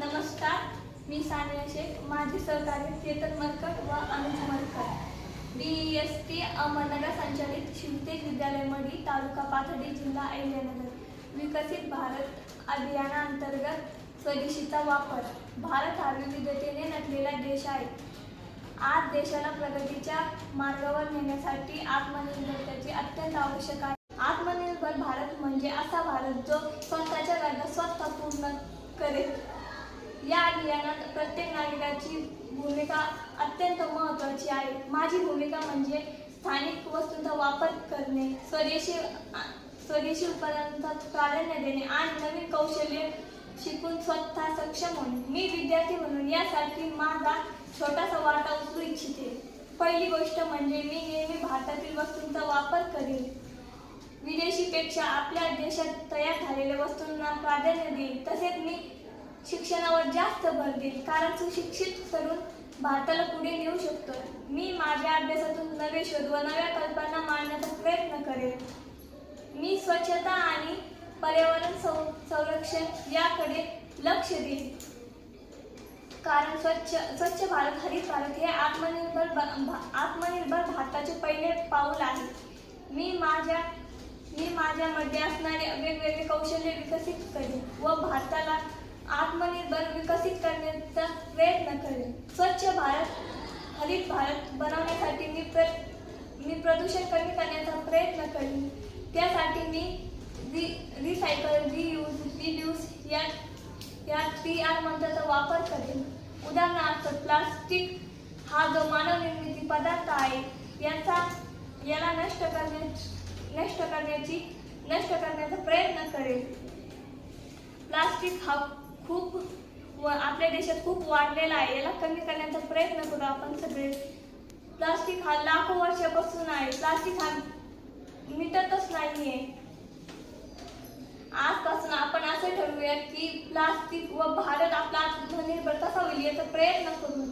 नमस्कार, मी सानिया शेख. माझे सहकारी चेतन मरकट व अनुज मरकट. DEST अहमदनगर संचालित शिवतेज विद्यालय मडी, तालुका पाथर्डी, जिल्हा अहिल्यानगर. विकसित भारत अभियानांतर्गत स्वदेशीचा वापर. भारत हा विविधतेने नटलेला देश आहे. आज देशाला प्रगतीच्या मार्गावर नेण्यासाठी आत्मनिर्भरतेची अत्यंत आवश्यक आहे. आत्मनिर्भर भारत म्हणजे असा भारत जो स्वतःच्या गरजा स्वतः पूर्ण करेल. या अभियानात प्रत्येक नागरिकाची भूमिका अत्यंत महत्त्वाची आहे. माझी भूमिका म्हणजे स्थानिक वस्तूंचा वापर करणे, स्वदेशी उत्पादनांना प्राधान्य देणे आणि नवीन कौशल्य शिकून स्वतः सक्षम होणे. मी विद्यार्थी म्हणून यासाठी माझा छोटासा वाटा उचलू इच्छिते. पहिली गोष्ट म्हणजे मी नेहमी भारतातील वस्तूंचा वापर करेन. विदेशीपेक्षा आपल्या देशात तयार झालेल्या वस्तूंना प्राधान्य देईल. तसेच मी शिक्षणावर जास्त भर देईल, कारण सुशिक्षित तरुण भारताला पुढे नेऊ शकतो. मी माझ्या अभ्यासातून नवे शोध व नव्या कल्पना मांडण्याचा प्रयत्न करेन. मी स्वच्छता आणि पर्यावरण संरक्षण याकडे लक्ष देईन, कारण स्वच्छ भारत, हरित भारत हे आत्मनिर्भर भारताचे पहिले पाऊल आहे. मी माझ्यामध्ये असणारे वेगवेगळे कौशल्य विकसित करेन व भारताला आत्मनिर्भर विकसित करण्याचा प्रयत्न करेन. स्वच्छ भारत, हरित भारत बनवण्यासाठी मी प्रदूषण कमी करण्याचा प्रयत्न करेन. त्यासाठी मी रिसायकल, रियूज, रिड्यूस या 3R मंत्राचा वापर करेन. उदाहरणार्थ, प्लास्टिक हा जो मानवनिर्मित पदार्थ आहे याला नष्ट करण्याचा प्रयत्न करेन. प्लास्टिक हा आपल्या देशात खूप वाढलेला आहे. याला कमी करण्याचा प्रयत्न करू आपण सगळे. प्लास्टिक हा लाखो वर्षापासून आहे. प्लास्टिक हा मिटतच नाहीये. आजपासून आपण असे ठरवूया की प्लास्टिक व भारत आपला आत्मनिर्भर कसा होईल याचा प्रयत्न करू.